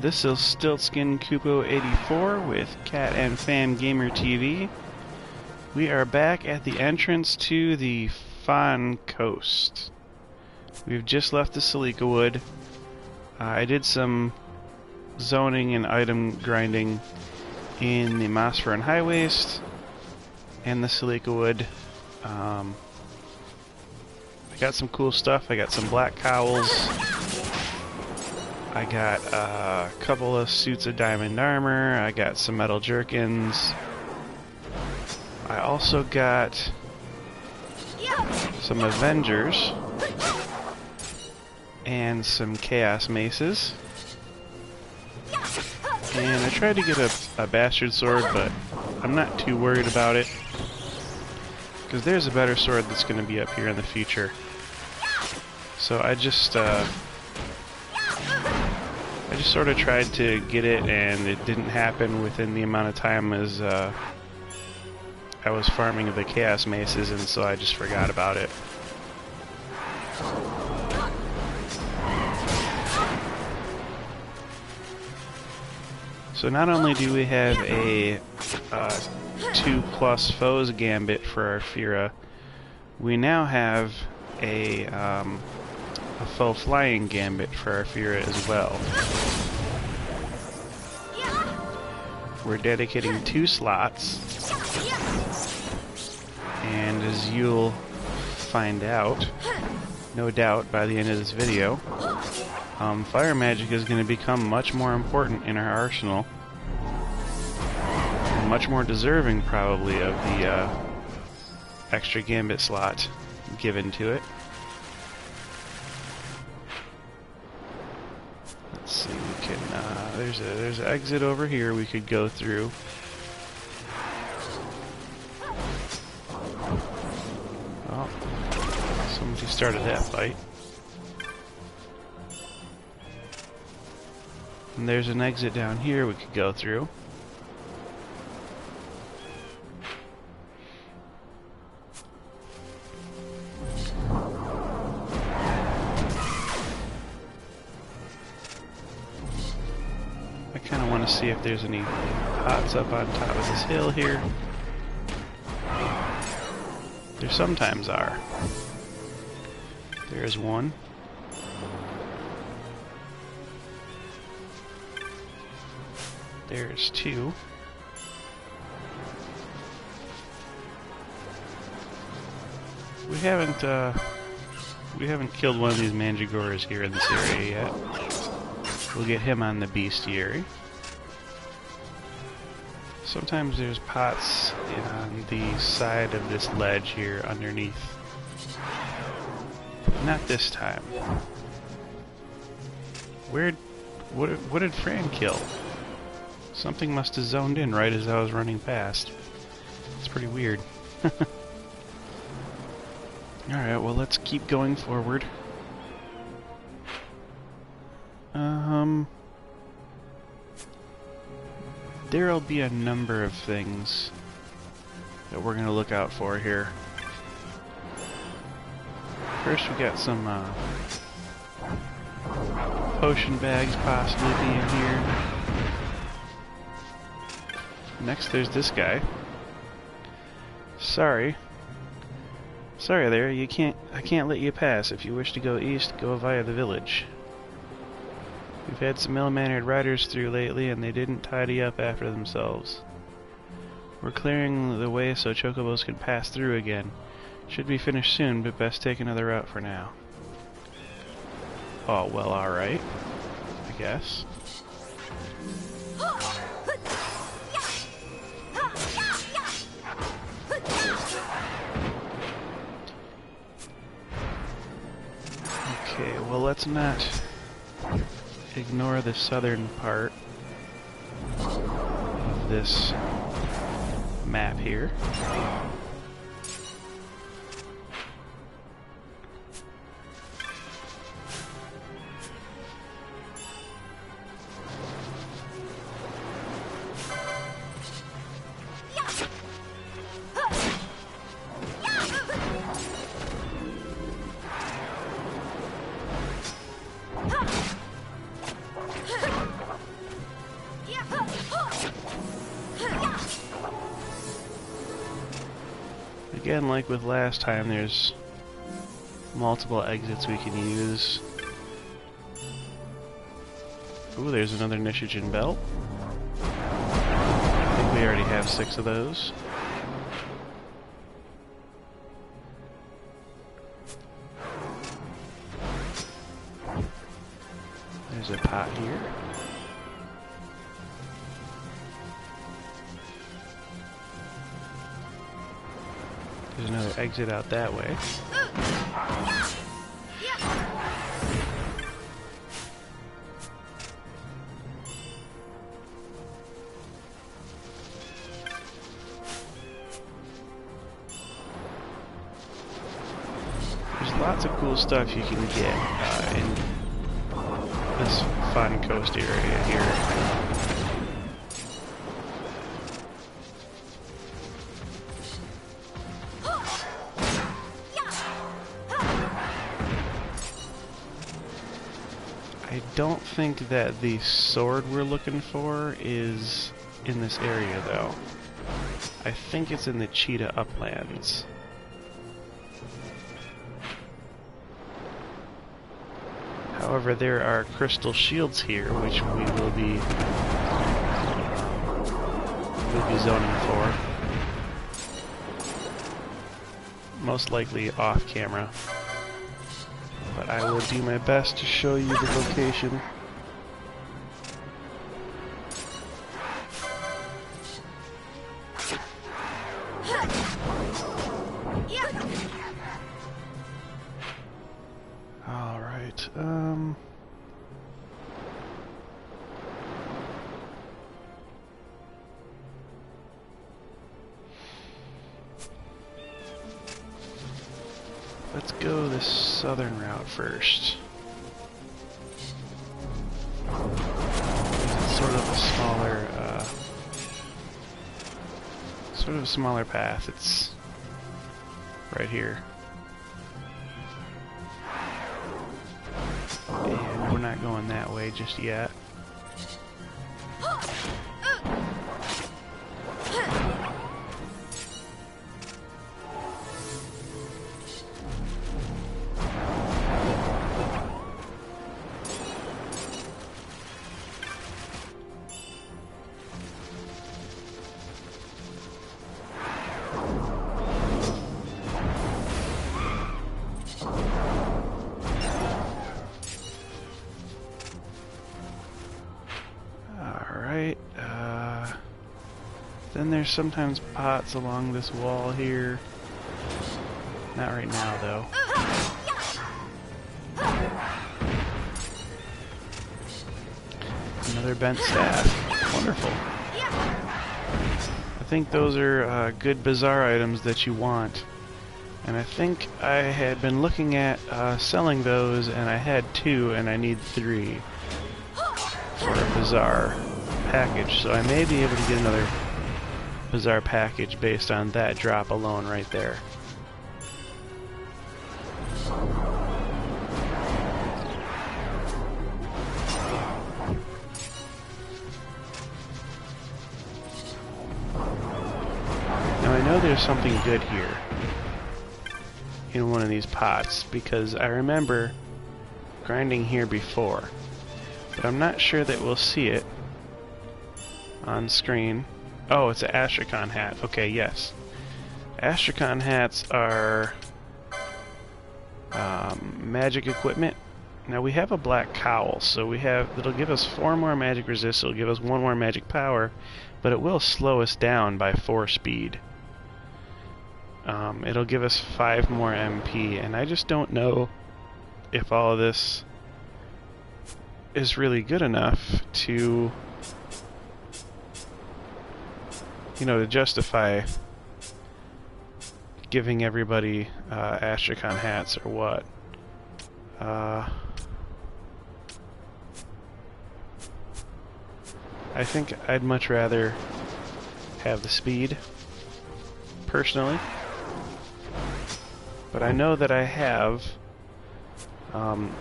This is StiltzkinKupo84 with Cat and Fam Gamer TV. We are back at the entrance to the Fawn Coast. We've just left the Silica Wood. I did some zoning and item grinding in the Mossfur and High Waste and the Silica Wood. I got some cool stuff. I got some black cowls. I got a couple of suits of diamond armor. I got some metal jerkins. I also got some Avengers and some Chaos Maces. And I tried to get a Bastard Sword, but I'm not too worried about it, because there's a better sword that's going to be up here in the future. So I just sort of tried to get it, and it didn't happen within the amount of time as I was farming the Chaos Maces, and so I just forgot about it. So not only do we have a 2+ foes gambit for our Fira, we now have a foe flying gambit for our Fira as well. We're dedicating 2 slots, and as you'll find out, no doubt, by the end of this video, fire magic is going to become much more important in our arsenal, and much more deserving probably of the extra gambit slot given to it. Let's see, we can, there's an exit over here we could go through. Oh, somebody started that fight. And there's an exit down here we could go through. I kind of want to see if there's any pots up on top of this hill here. There sometimes are. There's one. There's 2. We haven't killed one of these Mandragoras here in this area yet. We'll get him on the bestiary. Sometimes there's pots on the side of this ledge here underneath. Not this time. What did Fran kill? Something must have zoned in right as I was running past. It's pretty weird. Alright, well, let's keep going forward. There'll be a number of things that we're going to look out for here. First, we got some potion bags possibly being here. Next, there's this guy. Sorry there, I can't let you pass. If you wish to go east, go via the village. We've had some ill-mannered riders through lately, and they didn't tidy up after themselves. We're clearing the way so chocobos can pass through again. Should be finished soon, but best take another route for now. Oh, well, alright, I guess. Okay, well, let's not ignore the southern part of this map here. again, like with last time, there's multiple exits we can use. Ooh, there's another nitrogen belt. I think we already have 6 of those. There's a pot here. There's another exit out that way. There's lots of cool stuff you can get in this fun coast area here. I don't think that the sword we're looking for is in this area, though. I think it's in the Cheetah Uplands. However, there are crystal shields here, which we will be zoning for. Most likely off camera. But I will do my best to show you the location. Alright, let's go the southern route first. It's sort of a smaller path. It's right here. And we're not going that way just yet. Then there's sometimes pots along this wall here. Not right now, though. Another bent staff. Wonderful. I think those are good bazaar items that you want. And I think I had been looking at selling those, and I had 2, and I need 3 for a bazaar package. So I may be able to get another bazaar package based on that drop alone right there. Now I know there's something good here in one of these pots because I remember grinding here before, but I'm not sure that we'll see it on screen. Oh, it's an Astrakhan hat. Okay, yes. Astrakhan hats are magic equipment. Now we have a black cowl, so it'll give us 4 more magic resist, it'll give us 1 more magic power, but it will slow us down by 4 speed. It'll give us 5 more MP, and I just don't know if all of this is really good enough to, to justify giving everybody Astrakhan hats or what. I think I'd much rather have the speed, personally. But I know that I have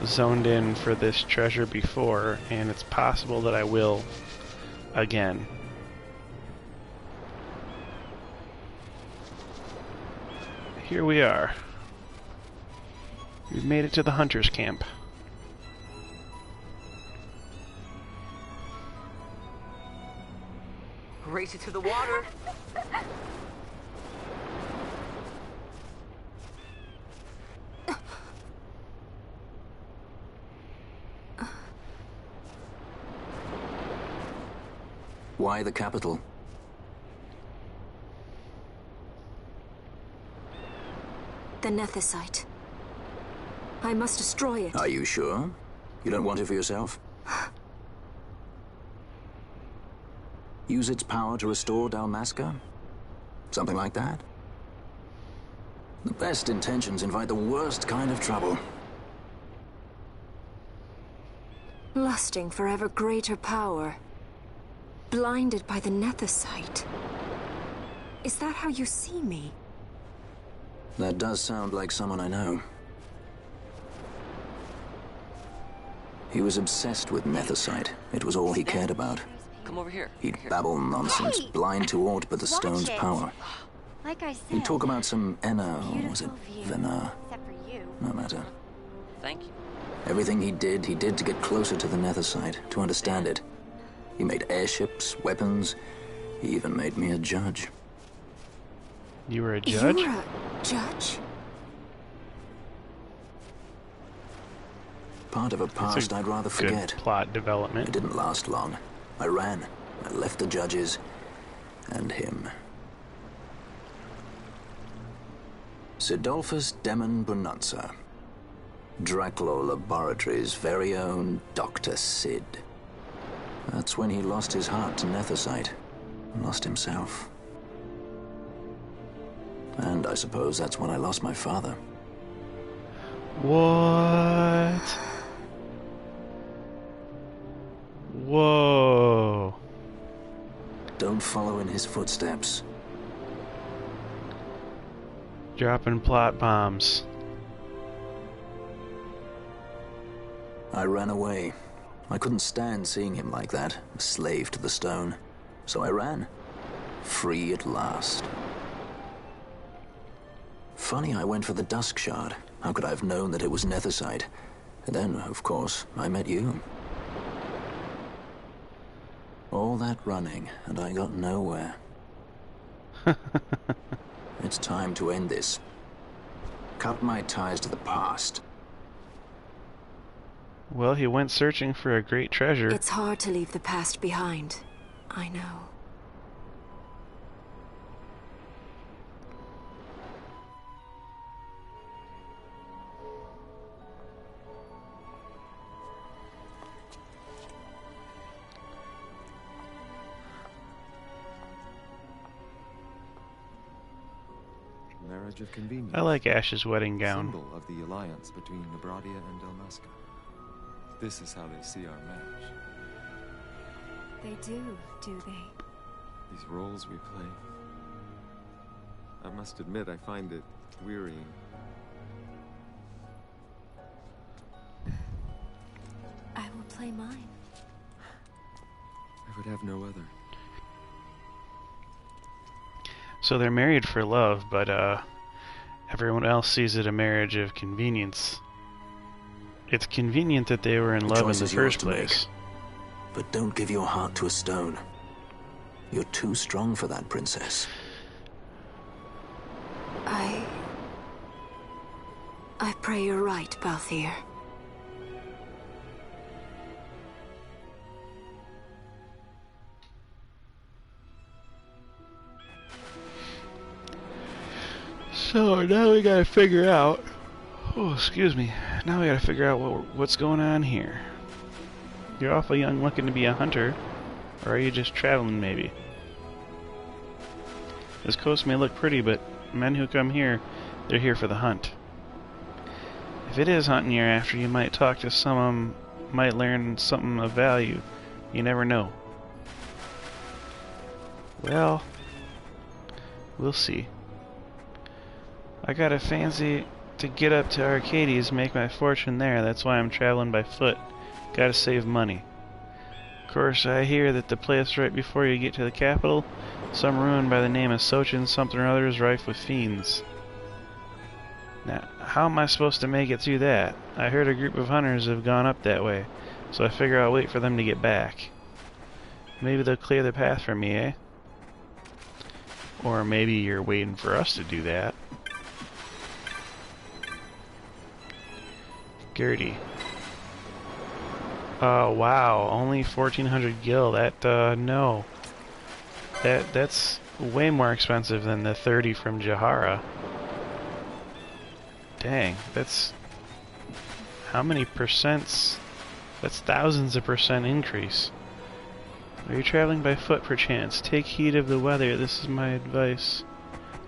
zoned in for this treasure before, and it's possible that I will again. here we are. We've made it to the hunter's camp. Race it to the water. Why the capital? The Nethicite. I must destroy it. Are you sure? You don't want it for yourself? Use its power to restore Dalmasca? Something like that? The best intentions invite the worst kind of trouble. Lusting for ever greater power. Blinded by the Nethicite. Is that how you see me? That does sound like someone I know. He was obsessed with Nethicite. It was all he cared about. Come over here. He'd babble nonsense, Hey! blind to aught but the stone's it. power. Like I said, He'd talk about some Enna, or was it beautiful view. Vena? Except for you. No matter. Thank you. Everything he did to get closer to the Nethicite, to understand it. He made airships, weapons. He even made me a judge. You were a judge? You're a judge? Part of a past I'd rather Good forget. plot It development. didn't last long. I ran. I left the judges and him. Sidolphus Demon Bonanza. Draculaur Laboratories' very own Dr. Sid. That's when he lost his heart to Nethicite. Lost himself. And I suppose that's when I lost my father. What? Whoa. Don't follow in his footsteps. Dropping plot bombs. I ran away. I couldn't stand seeing him like that, a slave to the stone. So I ran. Free at last. Funny I went for the Dusk Shard. How could I have known that it was Nethicite? And then, of course, I met you. All that running, and I got nowhere. It's time to end this. Cut my ties to the past. Well, he went searching for a great treasure. It's hard to leave the past behind. I know. Marriage of convenience. I like Ash's wedding gown. Symbol of the alliance between Nebradia and Dalmasca. This is how they see our match. They do they? These roles we play. I must admit, I find it wearying. I will play mine. I would have no other. So they're married for love, but everyone else sees it a marriage of convenience. It's convenient that they were in love in choice the is yours first to make. place. But don't give your heart to a stone. You're too strong for that, princess. I pray you're right, Balthier. So now we gotta figure out. Oh, excuse me. Now we gotta figure out what's going on here. You're awfully young looking to be a hunter, or are you just traveling maybe? This coast may look pretty, but men who come here, they're here for the hunt. If it is hunting you're after, you might talk to some of them, might learn something of value. You never know. Well, we'll see. I got a fancy to get up to Arcades, make my fortune there. That's why I'm traveling by foot. Gotta save money. Of course, I hear that the place right before you get to the capital, some ruin by the name of Sochin something or other is rife with fiends. Now, how am I supposed to make it through that? I heard a group of hunters have gone up that way, so I figure I'll wait for them to get back. Maybe they'll clear the path for me, eh? Or maybe you're waiting for us to do that. Gertie. Oh, wow. Only 1,400 gil. That, no. That's way more expensive than the 30 from Jahara. Dang, that's... How many percents? That's thousands of percent increase. Are you traveling by foot perchance? Take heed of the weather, this is my advice.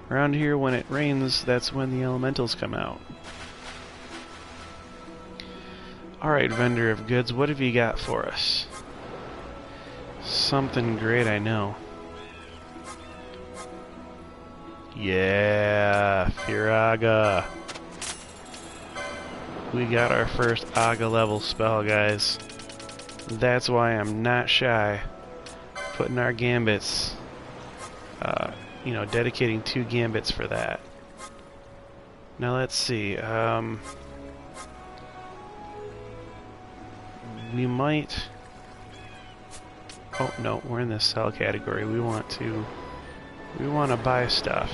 Around here when it rains, that's when the elementals come out. Alright, vendor of goods, what have you got for us? Something great, I know. Yeah, Firaga. We got our first Aga level spell, guys. That's why I'm not shy. Putting our gambits, you know, dedicating 2 gambits for that. Now let's see, we might... Oh, no, we're in the sell category. We want to buy stuff.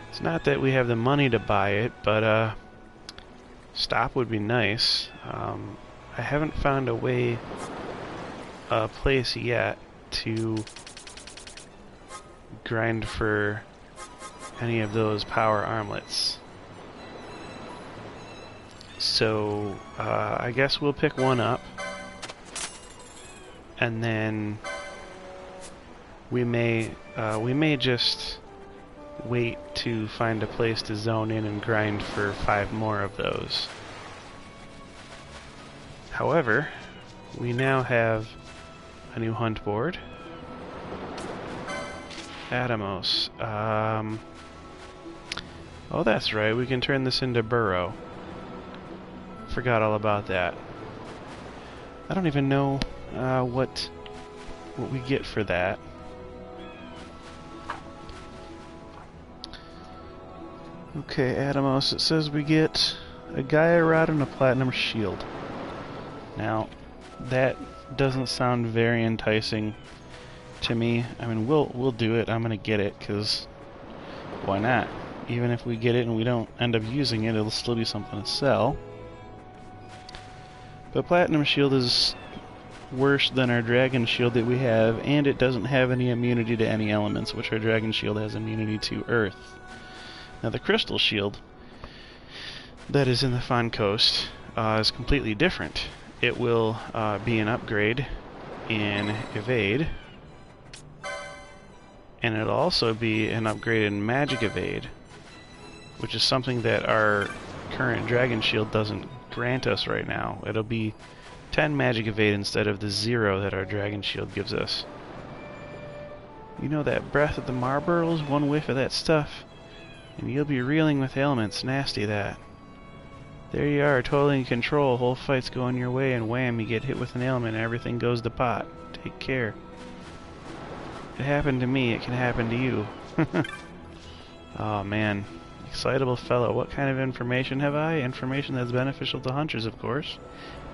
It's not that we have the money to buy it, but, stop would be nice. I haven't found a place yet to grind for any of those power armlets. So, I guess we'll pick one up, and then we may just wait to find a place to zone in and grind for 5 more of those. However, we now have a new hunt board. Atomos. Oh, that's right, we can turn this into burrow. Forgot all about that. I don't even know what we get for that. Okay, Atomos, it says we get a Gaia Rod and a Platinum Shield. Now, that doesn't sound very enticing to me. I mean, we'll do it. I'm gonna get it, because why not? Even if we get it and we don't end up using it, it'll still be something to sell. But Platinum Shield is worse than our Dragon Shield that we have, and it doesn't have any immunity to any elements, which our Dragon Shield has immunity to Earth. Now the Crystal Shield that is in the Fawn Coast is completely different. It will be an upgrade in Evade, and it'll also be an upgrade in Magic Evade, which is something that our current Dragon Shield doesn't grant us right now. It'll be 10 Magic Evade instead of the 0 that our Dragon Shield gives us. You know that Breath of the Marburls, one whiff of that stuff, and you'll be reeling with ailments. Nasty, that. There you are, totally in control. Whole fight's going your way, and wham, you get hit with an ailment and everything goes to pot. Take care. It happened to me, it can happen to you. Oh man. Excitable fellow, what kind of information have I? Information that's beneficial to hunters, of course.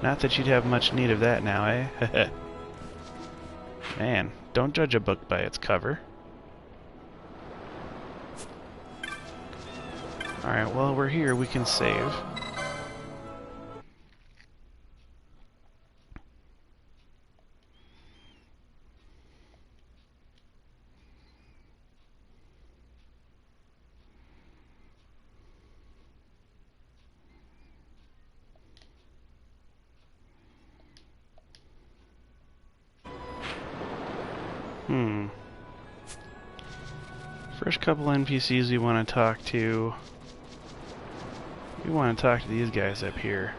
Not that you'd have much need of that now, eh? Man, don't judge a book by its cover. Alright, well, we're here, we can save. First couple NPCs we want to talk to. We want to talk to these guys up here.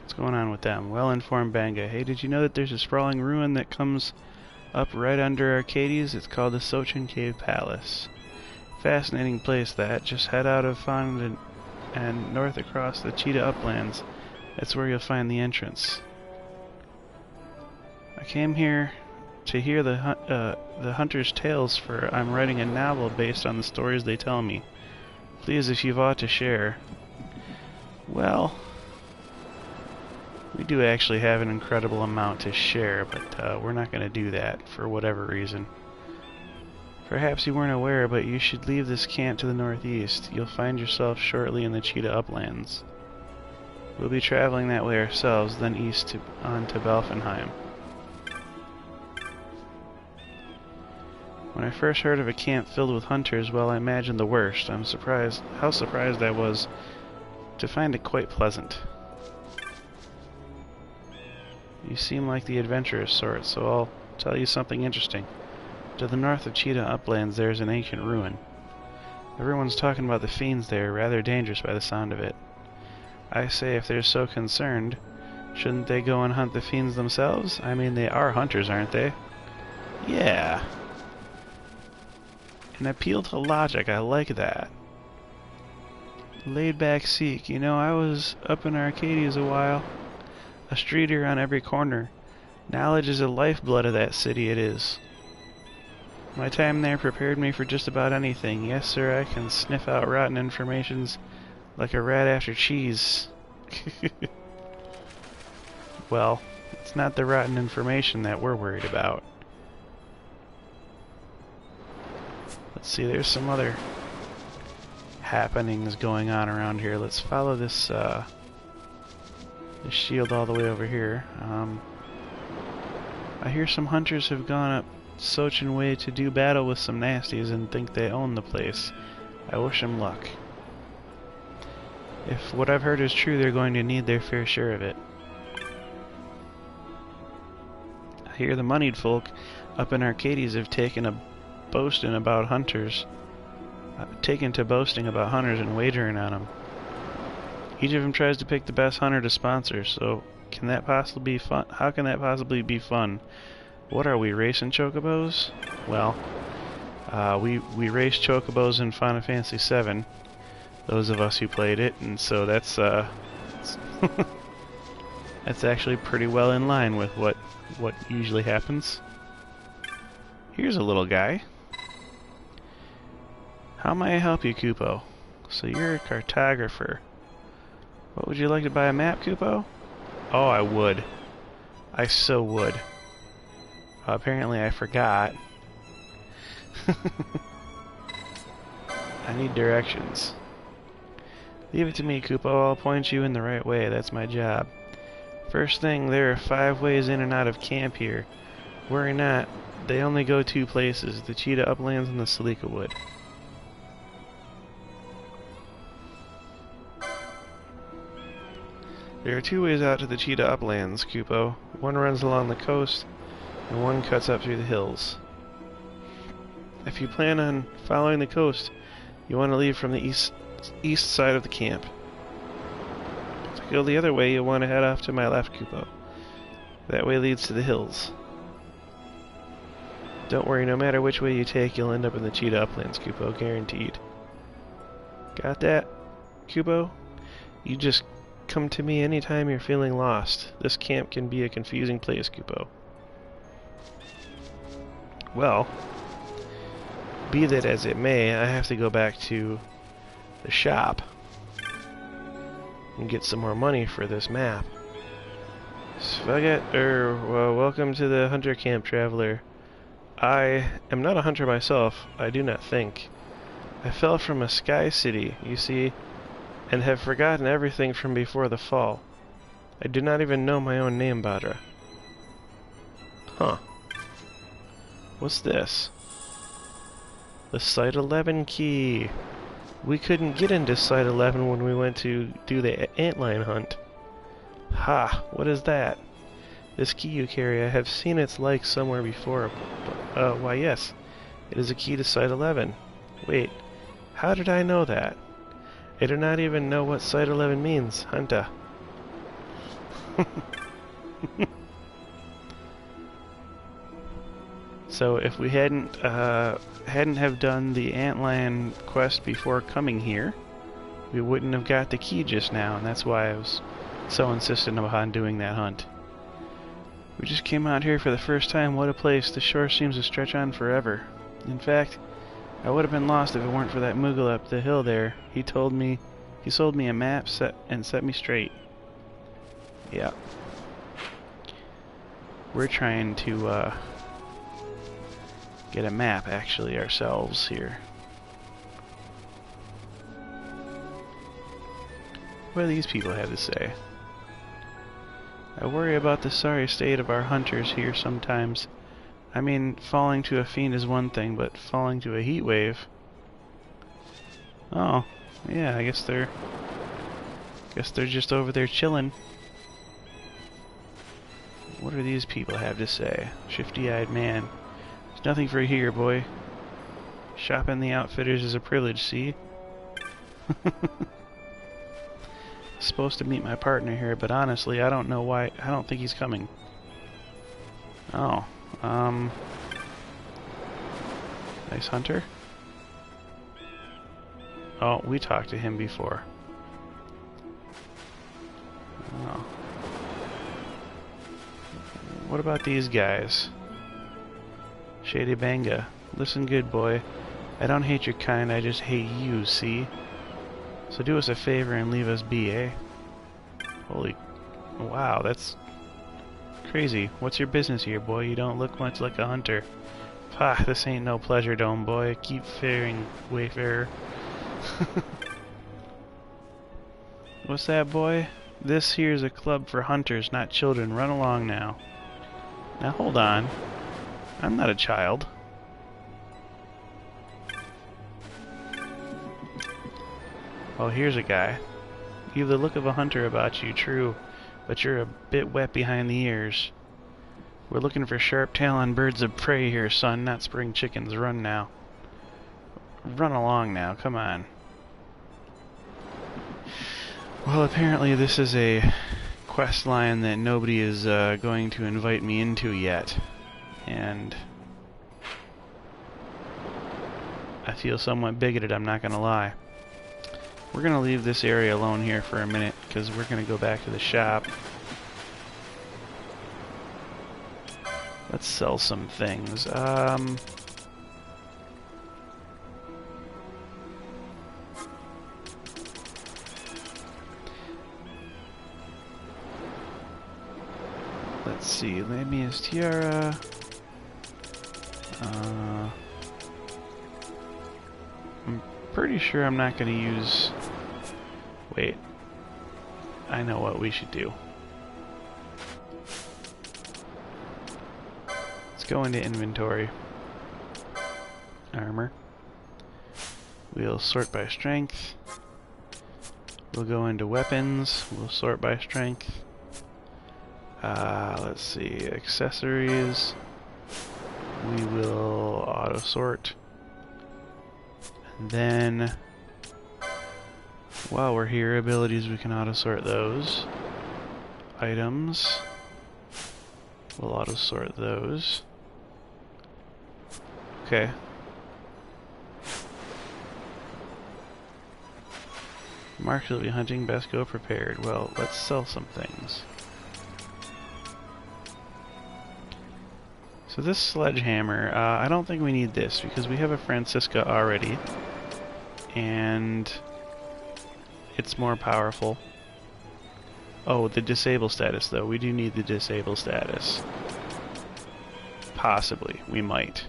What's going on with them? Well-informed Banga. Hey, did you know that there's a sprawling ruin that comes up right under Arcades? It's called the Sochin Cave Palace. Fascinating place, that. Just head out of Fond and north across the Cheetah Uplands. That's where you'll find the entrance. I came here to hear the hunters' tales, for I'm writing a novel based on the stories they tell me. Please, if you've aught to share. Well, we do actually have an incredible amount to share, but we're not going to do that for whatever reason. Perhaps you weren't aware, but you should leave this camp to the northeast. You'll find yourself shortly in the Cheetah Uplands. We'll be traveling that way ourselves, then east on to Belfenheim. When I first heard of a camp filled with hunters, well, I imagined the worst. How surprised I was to find it quite pleasant. You seem like the adventurous sort, so I'll tell you something interesting. To the north of Cheetah Uplands there's an ancient ruin. Everyone's talking about the fiends there, rather dangerous by the sound of it. I say if they're so concerned, shouldn't they go and hunt the fiends themselves? I mean, they are hunters, aren't they? Yeah. An appeal to logic, I like that. Laid back Sikh, you know, I was up in Arcadia's a while. A streeter on every corner. Knowledge is the lifeblood of that city, it is. My time there prepared me for just about anything. Yes, sir, I can sniff out rotten informations like a rat after cheese. Well, it's not the rotten information that we're worried about. Let's see, there's some other happenings going on around here. Let's follow this, this shield all the way over here. I hear some hunters have gone up Sochin Way to do battle with some nasties and think they own the place. I wish them luck. If what I've heard is true, they're going to need their fair share of it. I hear the moneyed folk up in Arcades have taken to boasting about hunters and wagering on them. Each of them tries to pick the best hunter to sponsor, so can that possibly be fun? How can that possibly be fun? What are we, racing chocobos? Well, we raced chocobos in Final Fantasy VII, those of us who played it, and so that's that's actually pretty well in line with what usually happens. Here's a little guy. How may I help you, Kupo? So you're a cartographer. What, would you like to buy a map, Kupo? Oh, I would. I so would. Apparently I forgot. I need directions. Leave it to me, Kupo. I'll point you in the right way. That's my job. First thing, there are 5 ways in and out of camp here. Worry not. They only go 2 places, the Cheetah Uplands and the Celica Wood. There are 2 ways out to the Cheetah Uplands, Kupo. One runs along the coast, and one cuts up through the hills. If you plan on following the coast, you want to leave from the east side of the camp. To go the other way, you'll want to head off to my left, Kupo. That way leads to the hills. Don't worry, no matter which way you take, you'll end up in the Cheetah Uplands, Kupo, guaranteed. Got that, Kupo? You just come to me anytime you're feeling lost. This camp can be a confusing place, Kupo. Well, be that as it may, I have to go back to the shop and get some more money for this map. Welcome to the hunter camp, traveler. I am not a hunter myself, I do not think. I fell from a sky city, you see, and have forgotten everything from before the fall. I do not even know my own name, Badra. Huh. What's this? The Site 11 key. We couldn't get into Site 11 when we went to do the antlion hunt. Ha! What is that? This key you carry, I have seen its like somewhere before. Why yes. It is a key to Site 11. Wait, how did I know that? I do not even know what Site 11 means, Hunter. So if we hadn't have done the antlion quest before coming here, we wouldn't have got the key just now, and that's why I was so insistent upon doing that hunt. We just came out here for the first time. What a place. The shore seems to stretch on forever. In fact, I would have been lost if it weren't for that Moogle up the hill there. He sold me a map set me straight. Yeah. We're trying to get a map actually ourselves here. What do these people have to say? I worry about the sorry state of our hunters here sometimes. I mean, falling to a fiend is one thing, but falling to a heat wave... Oh, yeah, I guess they're just over there chilling. What do these people have to say? Shifty-eyed man. There's nothing for here, boy. Shopping the outfitters is a privilege, see? Supposed to meet my partner here, but honestly, I don't know why. I don't think he's coming. Oh, nice hunter. Oh, we talked to him before. Oh. What about these guys? Shady Banga. Listen good, boy. I don't hate your kind, I just hate you, see? So do us a favor and leave us be, eh? Holy... Wow, that's... crazy. What's your business here, boy? You don't look much like a hunter. Pah, this ain't no pleasure dome, boy. Keep faring, wayfarer. What's that, boy? This here's a club for hunters, not children. Run along now. Now hold on. I'm not a child. Oh, here's a guy. You have the look of a hunter about you, true, but you're a bit wet behind the ears. We're looking for sharp-taloned birds of prey here, son, not spring chickens. Run now. Run along now, come on. Well, apparently this is a quest line that nobody is going to invite me into yet. And I feel somewhat bigoted, I'm not gonna lie. We're gonna leave this area alone here for a minute, because we're gonna go back to the shop. Let's sell some things. Let's see, Lamia's Tiara. I'm pretty sure I'm not going to use... Wait. I know what we should do. Let's go into inventory. Armor. We'll sort by strength. We'll go into weapons. We'll sort by strength. Let's see, accessories. We will auto sort. And then, while we're here, abilities, we can auto sort those. Items. We'll auto sort those. Okay. Mark will be hunting, best go prepared. Well, let's sell some things. So this sledgehammer, I don't think we need this because we have a Francisca already, and it's more powerful. Oh, the disable status though. We do need the disable status. Possibly. We might.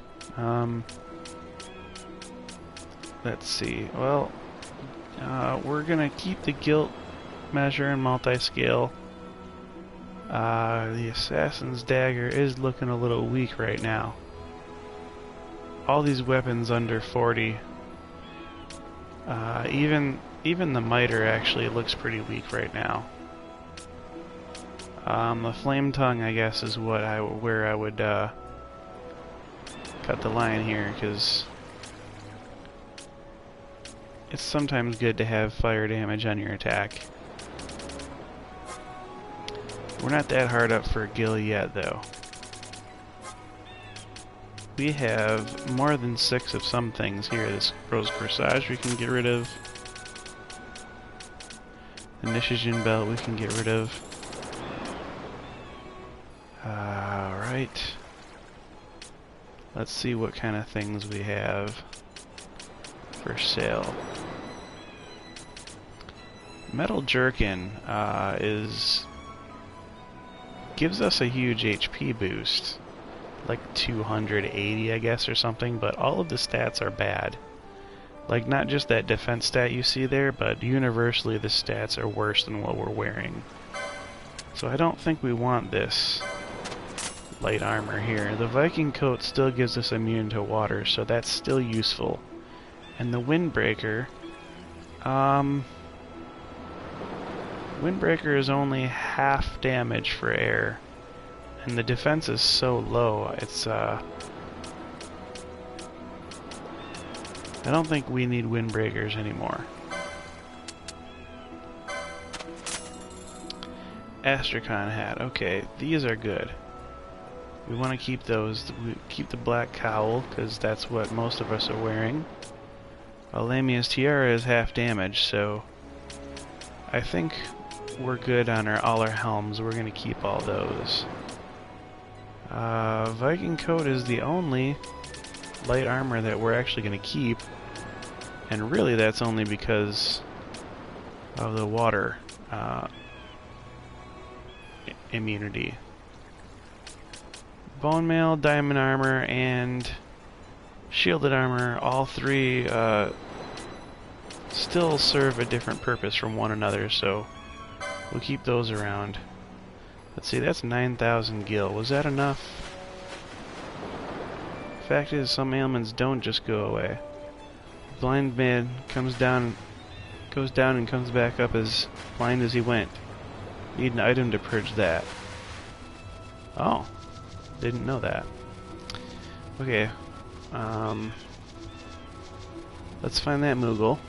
Let's see. Well, we're gonna keep the guilt measure and multi-scale. The assassin's dagger is looking a little weak right now. All these weapons under 40. Even the miter actually looks pretty weak right now. The flame tongue, I guess, is where I would cut the line here, because it's sometimes good to have fire damage on your attack. We're not that hard up for a gill yet, though. We have more than 6 of some things here. This Rose Corsage we can get rid of. The Nishijin belt we can get rid of. Alright. Let's see what kind of things we have. for sale. Metal Jerkin gives us a huge HP boost, like 280 I guess or something, but all of the stats are bad. Like, not just that defense stat you see there, but universally the stats are worse than what we're wearing. So I don't think we want this light armor here. The Viking coat still gives us immune to water, so that's still useful. And the Windbreaker, Windbreaker is only half damage for air, and the defense is so low, it's, I don't think we need Windbreakers anymore. Astrakhan hat, okay, these are good. We want to keep those. We keep the black cowl, because that's what most of us are wearing. Lamia's tiara is half damage, so I think we're good on all our helms. We're going to keep all those. Viking coat is the only light armor that we're actually going to keep, and really that's only because of the water immunity. Bone mail, diamond armor, and shielded armor, all three still serve a different purpose from one another, so we'll keep those around. Let's see, that's 9,000 gil. Was that enough? Fact is, some ailments don't just go away. Blind man goes down and comes back up as blind as he went. Need an item to purge that. Oh. Didn't know that. Okay. Let's find that Moogle.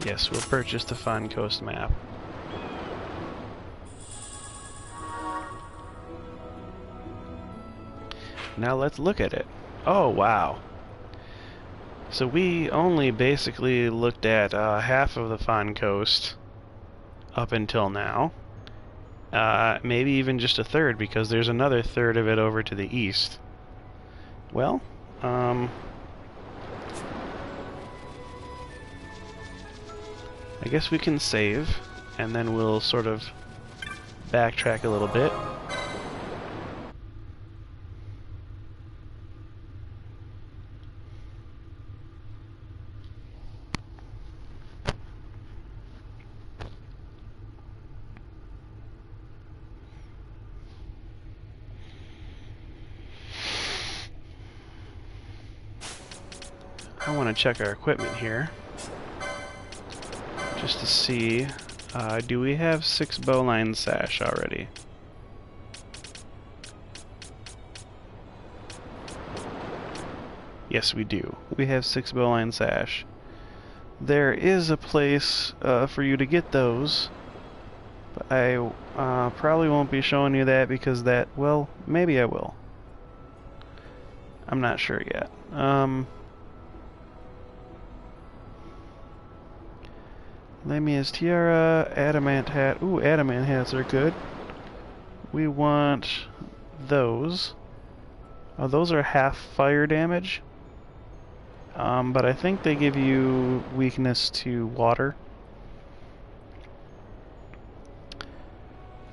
Yes, we'll purchase the Fon Coast map. Now let's look at it. Oh, wow. So we only basically looked at half of the Fon Coast up until now. Maybe even just a third, because there's another third of it over to the east. Well, I guess we can save, and then we'll sort of backtrack a little bit. I want to check our equipment here, just to see, do we have 6 bowline sash already? Yes, we do. We have 6 bowline sash. There is a place for you to get those, but I probably won't be showing you that because that, well, maybe I will. I'm not sure yet. Lamia's tiara, adamant hat. Ooh, adamant hats are good. We want those. Oh, those are half fire damage. But I think they give you weakness to water.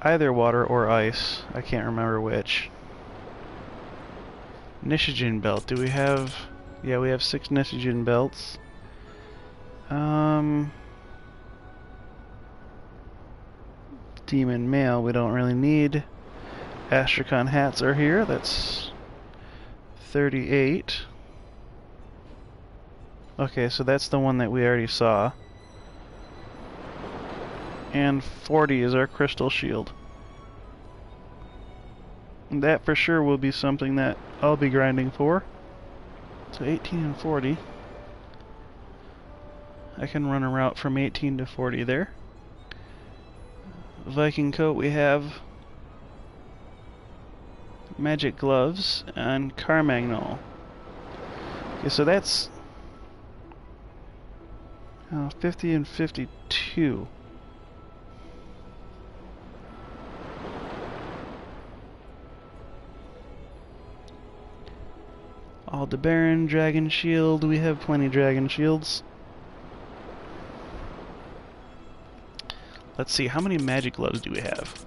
Either water or ice. I can't remember which. Nishigen belt. Do we have... Yeah, we have 6 Nishigen belts. Demon mail we don't really need. Astrakhan hats are here. That's 38. Okay, so that's the one that we already saw. And 40 is our crystal shield. That for sure will be something that I'll be grinding for. So 18 and 40. I can run a route from 18 to 40 there. Viking coat we have magic gloves and Carmagnol. Okay, so that's 50 and 52. Aldebaran, Dragon Shield. We have plenty Dragon Shields. Let's see, how many magic gloves do we have?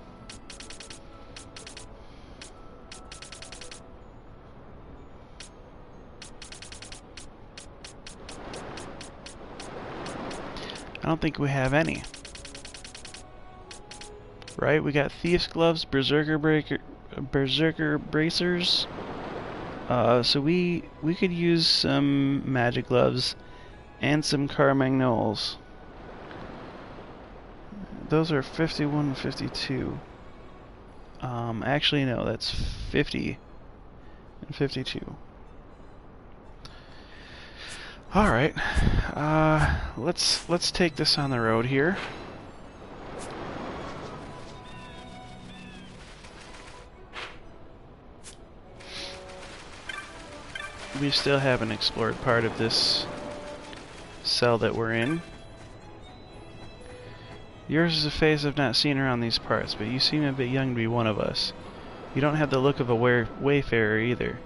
I don't think we have any. Right? We got Thief's Gloves, Berserker Bracers. So we could use some magic gloves and some Carmagnoles. Those are 51 and 52. Actually no, that's 50 and 52. Alright. Let's take this on the road here. We still haven't explored part of this cell that we're in. Yours is a face I've not seen around these parts, but you seem a bit young to be one of us. You don't have the look of a wayfarer either.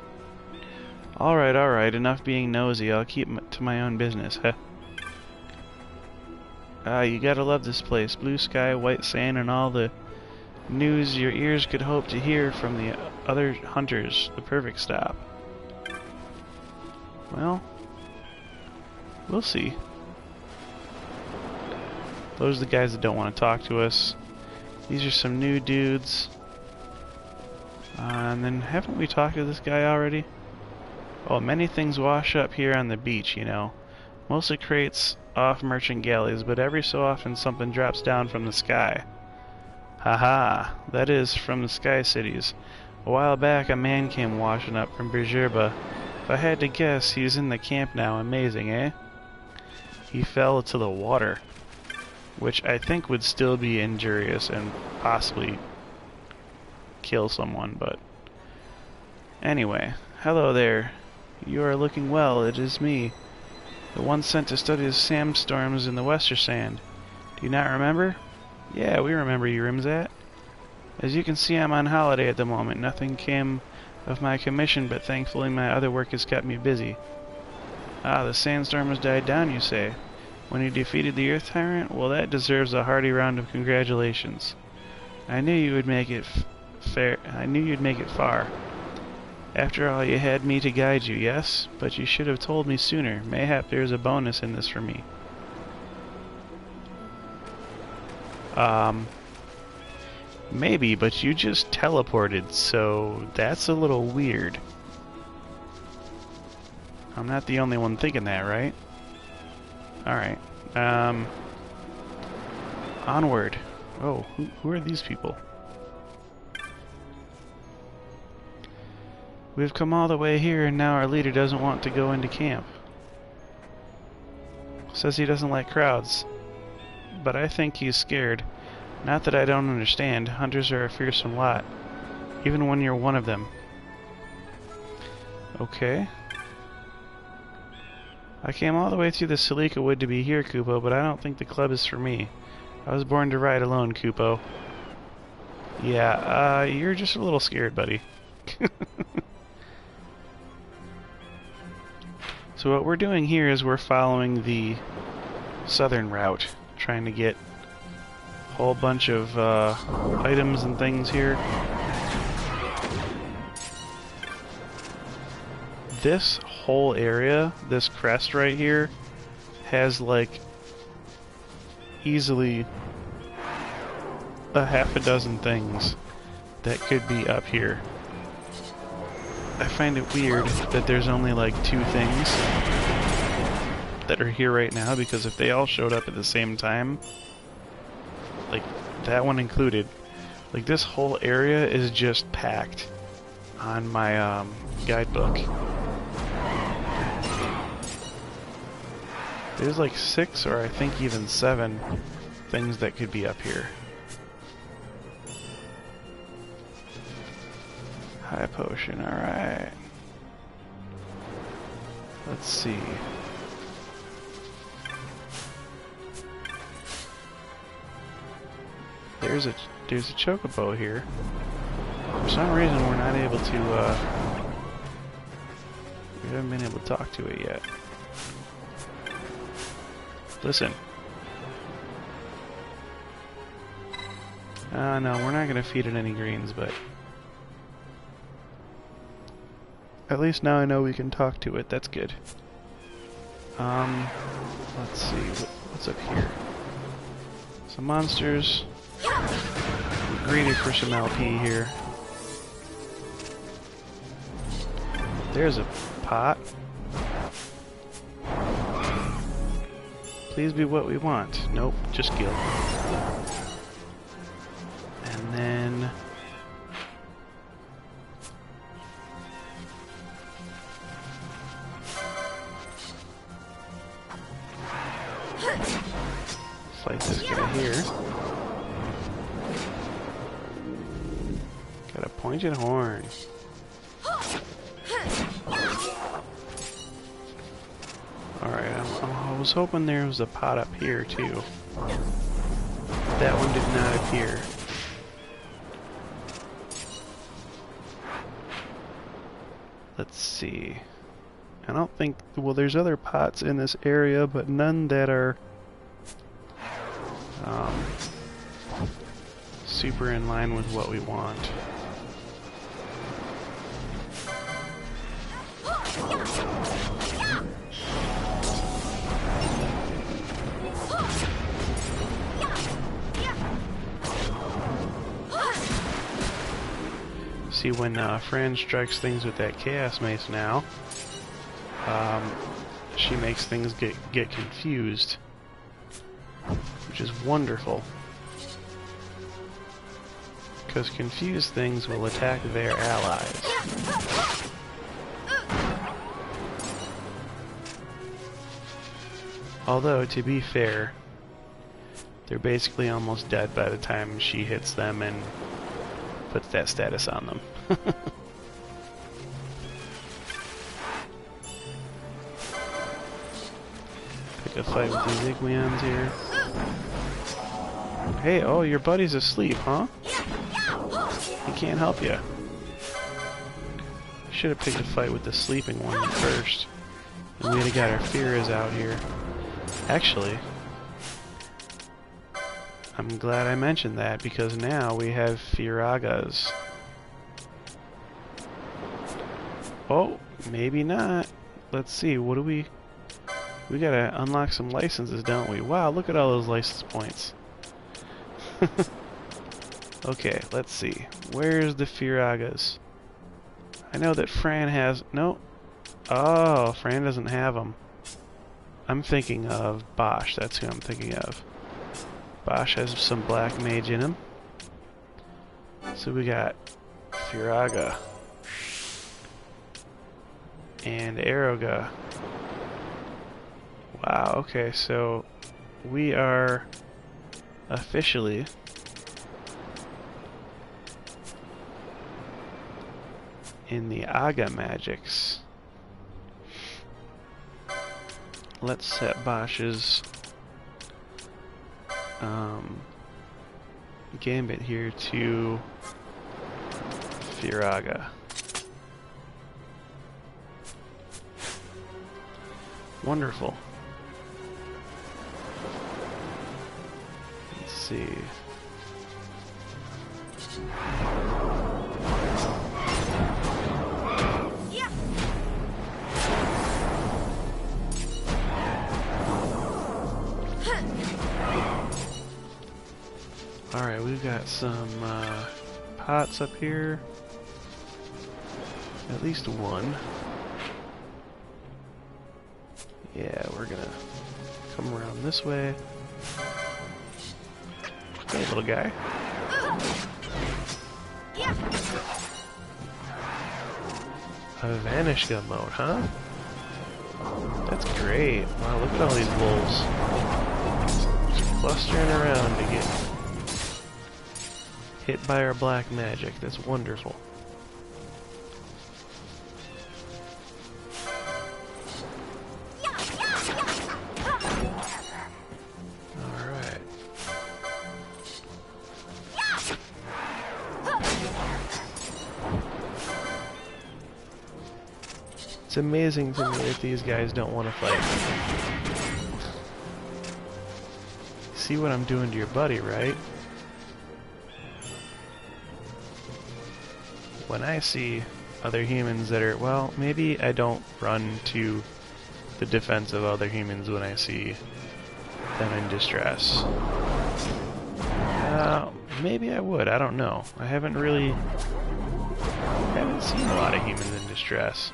Alright, enough being nosy. I'll keep to my own business, huh? You gotta love this place. Blue sky, white sand, and all the news your ears could hope to hear from the other hunters. The perfect stop. Well, we'll see. Those are the guys that don't want to talk to us. These are some new dudes. And then, haven't we talked to this guy already? Oh, many things wash up here on the beach, you know. Mostly crates off merchant galleys, but every so often something drops down from the sky. Haha, that is, from the sky cities. A while back, a man came washing up from Bergerba. If I had to guess, he's in the camp now. Amazing, eh? He fell to the water, which I think would still be injurious and possibly kill someone, but... Anyway, hello there. You are looking well. It is me, the one sent to study the sandstorms in the Wester Sand. Do you not remember? Yeah, we remember you, Rimzat. As you can see, I'm on holiday at the moment. Nothing came of my commission, but thankfully my other work has kept me busy. Ah, the sandstorm has died down, you say? When you defeated the Earth Tyrant? Well, that deserves a hearty round of congratulations. I knew you would make it far. After all, you had me to guide you, yes? But you should have told me sooner. Mayhap there's a bonus in this for me. Maybe, but you just teleported, so that's a little weird. I'm not the only one thinking that, right? Alright. Onward. Oh, who are these people? We've come all the way here, and now our leader doesn't want to go into camp. Says he doesn't like crowds. But I think he's scared. Not that I don't understand. Hunters are a fearsome lot. Even when you're one of them. Okay. I came all the way through the Silika Wood to be here, Kupo, but I don't think the club is for me. I was born to ride alone, Kupo. Yeah, you're just a little scared, buddy. So what we're doing here is we're following the southern route, trying to get a whole bunch of items and things here. This whole area, this crest right here, has like easily a half a dozen things that could be up here. I find it weird that there's only like 2 things that are here right now, because if they all showed up at the same time, like that one included, like this whole area is just packed on my guidebook. There's like 6 or I think even 7 things that could be up here. High potion, alright. Let's see. There's a chocobo here. For some reason we're not able to haven't been able to talk to it yet. Listen. No, we're not going to feed it any greens, but... At least now I know we can talk to it. That's good. Let's see. What's up here? Some monsters. We're greedy for some LP here. There's a pot. Please be what we want. Nope, just guilt. And then... fight this guy here. Got a pointed horn. Alright, I was hoping there was a pot up here too. That one did not appear. Let's see. I don't think... well, there's other pots in this area, but none that are super in line with what we want. See, when Fran strikes things with that Chaos Mace now, she makes things get confused, which is wonderful. Because confused things will attack their allies. Although, to be fair, they're basically almost dead by the time she hits them and puts that status on them. Pick a fight with these Igweons here. Hey, oh, your buddy's asleep, huh? He can't help you. Should have picked a fight with the sleeping one first. And we'd have got our Firas out here. Actually, I'm glad I mentioned that, because now we have Firagas. Oh, maybe not. Let's see, what do we... We gotta unlock some licenses, don't we? Wow, look at all those license points. Okay, let's see. Where's the Firagas? I know that Fran has... No. Oh, Fran doesn't have them. I'm thinking of Bosch. That's who I'm thinking of. Bosch has some black mage in him. So we got Firaga. And Aeroga. Wow, okay, so we are officially in the Aga magics. Let's set Bosch's gambit here to Firaga. Wonderful. Let's see. Alright, we've got some pots up here. At least one. Yeah, we're gonna come around this way. Hey, little guy. A Vanishka mode, huh? That's great. Wow, look at all these wolves. Just clustering around to get hit by our black magic. That's wonderful. Alright. Let's It's amazing to me that these guys don't want to fight. See what I'm doing to your buddy, right? When I see other humans that are, well, maybe I don't run to the defense of other humans when I see them in distress. Maybe I would, I don't know. I haven't seen a lot of humans in distress.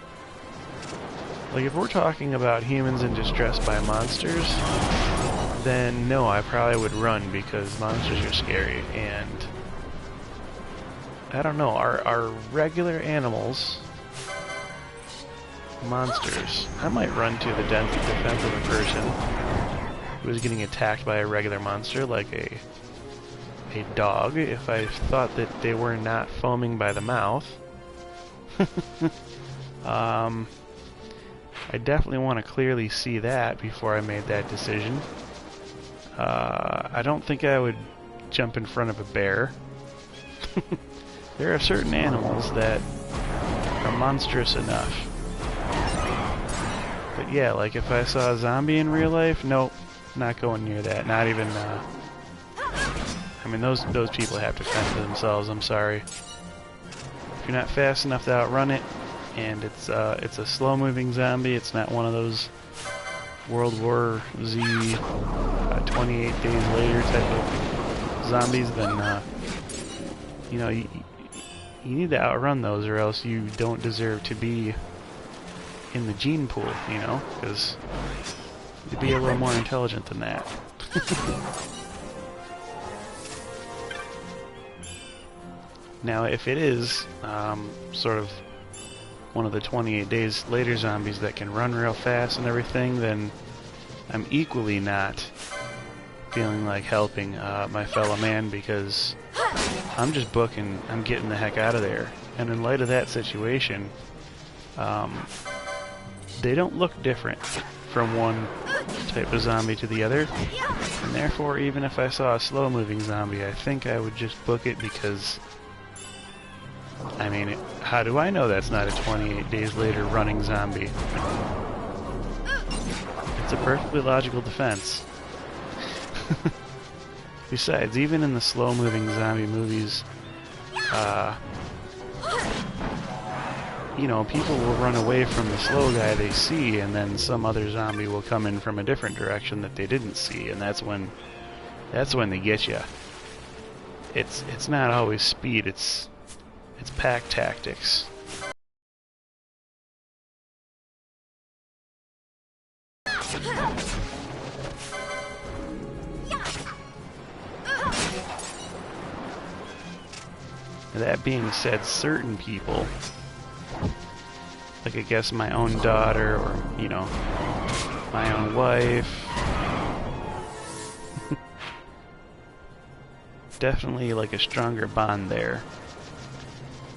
Like, if we're talking about humans in distress by monsters, then no, I probably would run because monsters are scary, and I don't know, are regular animals monsters? I might run to the defense of a person who is getting attacked by a regular monster, like a dog, if I thought that they were not foaming by the mouth. I definitely want to clearly see that before I made that decision. I don't think I would jump in front of a bear. There are certain animals that are monstrous enough. But yeah, like if I saw a zombie in real life, nope, not going near that. Not even, I mean, those people have to fend for themselves, I'm sorry. If you're not fast enough to outrun it, and it's a slow-moving zombie, it's not one of those World War Z 28 days later type of zombies, then, you know, you need to outrun those, or else you don't deserve to be in the gene pool, you know, because you'd be a little more intelligent than that. Now, if it is sort of one of the 28 days later zombies that can run real fast and everything, then I'm equally not feeling like helping my fellow man, because I'm just booking, I'm getting the heck out of there. And in light of that situation, they don't look different from one type of zombie to the other, and therefore even if I saw a slow-moving zombie, I think I would just book it, because I mean, how do I know that's not a 28 days later running zombie? It's a perfectly logical defense. Besides, even in the slow-moving zombie movies, you know, people will run away from the slow guy they see, and then some other zombie will come in from a different direction that they didn't see, and that's when they get you. It's not always speed, it's pack tactics. That being said, certain people, like I guess my own daughter, or, you know, my own wife, definitely like a stronger bond there.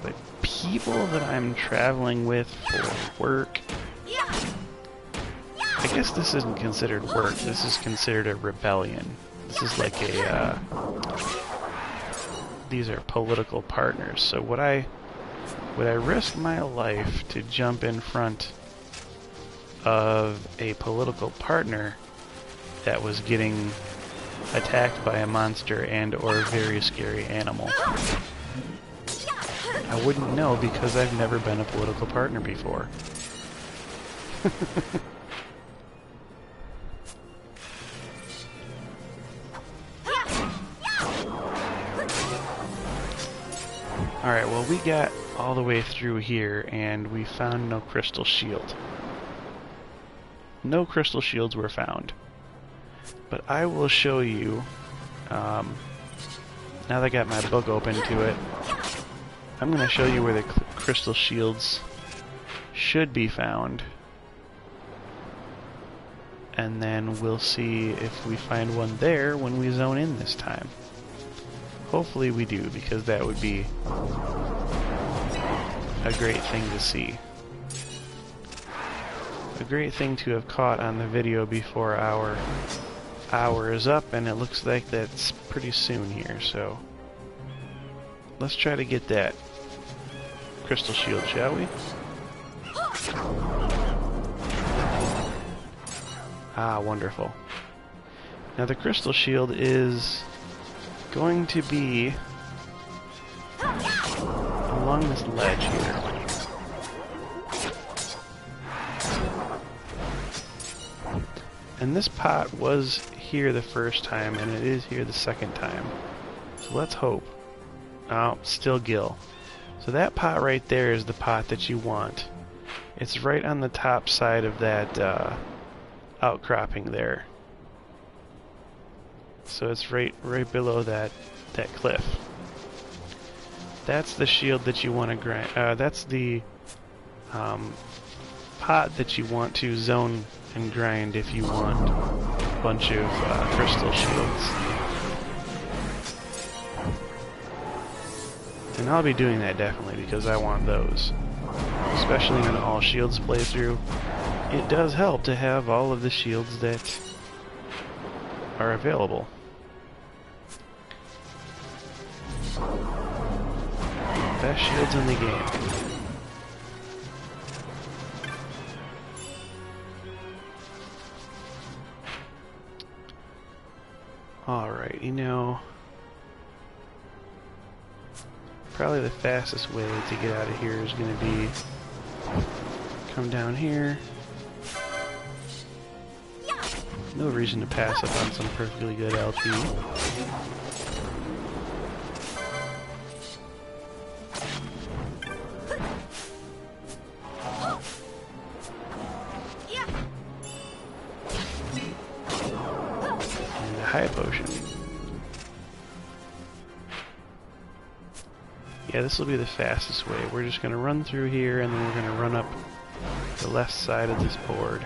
But people that I'm traveling with for work, I guess this isn't considered work, this is considered a rebellion. This is like a, these are political partners. So would I risk my life to jump in front of a political partner that was getting attacked by a monster and or a very scary animal? I wouldn't know, because I've never been a political partner before. Alright, well, we got all the way through here, and we found no crystal shield. No crystal shields were found. But I will show you, now that I got my book open to it, I'm going to show you where the crystal shields should be found. And then we'll see if we find one there when we zone in this time. Hopefully we do, because that would be a great thing to see. A great thing to have caught on the video before our hour is up, and it looks like that's pretty soon here, so let's try to get that crystal shield, shall we? Ah, wonderful. Now the crystal shield is going to be along this ledge here. And this pot was here the first time, and it is here the second time. So let's hope. Oh, still gill. So that pot right there is the pot that you want. It's right on the top side of that outcropping there. So it's right below that cliff. That's the shield that you want to grind. That's the pot that you want to zone and grind if you want a bunch of crystal shields. And I'll be doing that definitely because I want those. Especially in an all shields playthrough. It does help to have all of the shields that are available. Best shields in the game. Alright, you know, probably the fastest way to get out of here is going to be come down here. No reason to pass up on some perfectly good LP. And a high potion. Yeah, this will be the fastest way. We're just going to run through here and then we're going to run up the left side of this board.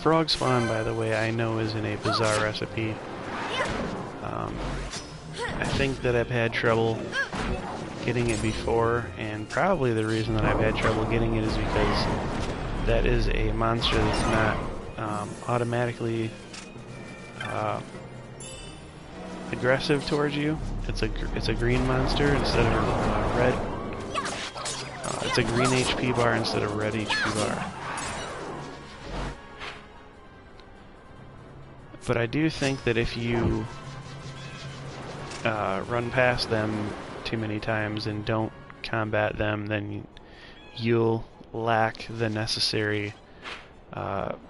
Frog spawn, by the way, I know is in a bizarre recipe. I think that I've had trouble getting it before, and probably the reason that I've had trouble getting it is because that is a monster that's not automatically aggressive towards you. It's a green monster instead of a red. It's a green HP bar instead of red HP bar. But I do think that if you run past them too many times and don't combat them, then you'll lack the necessary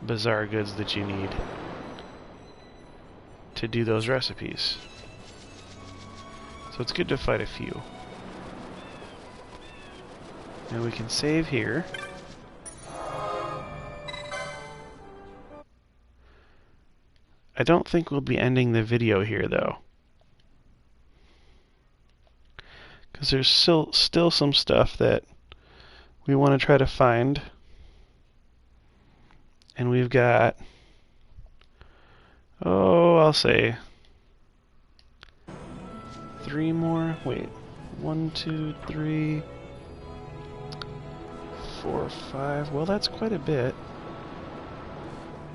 bizarre goods that you need to do those recipes. So it's good to fight a few. Now we can save here. I don't think we'll be ending the video here, though. Because there's still some stuff that we want to try to find. And we've got, I'll say 3 more. Wait, 1, 2, 3, 4, 5. Well, that's quite a bit.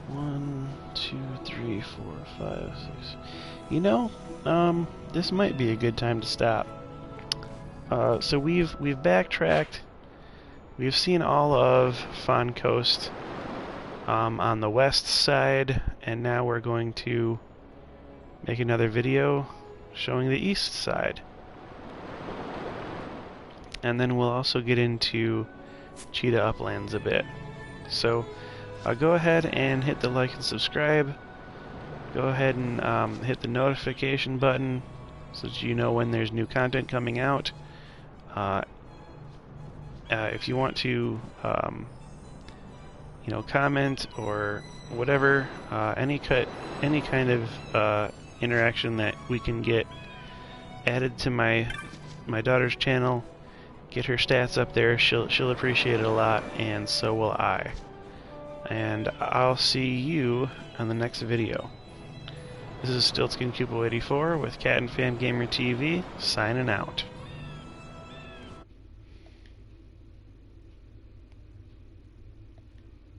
1, 2, 3, 4, 5, 6. You know, this might be a good time to stop. So we've backtracked. We've seen all of Fawn Coast on the west side, and now we're going to make another video showing the east side. And then we'll also get into Cheetah Uplands a bit. So go ahead and hit the like and subscribe. Go ahead and hit the notification button so that you know when there's new content coming out. If you want to, comment or whatever, any kind of interaction that we can get added to my daughter's channel, get her stats up there. She'll appreciate it a lot, and so will I. and I'll see you on the next video. This is StiltzkinKupo84 with Cat and Fam Gamer TV, signing out.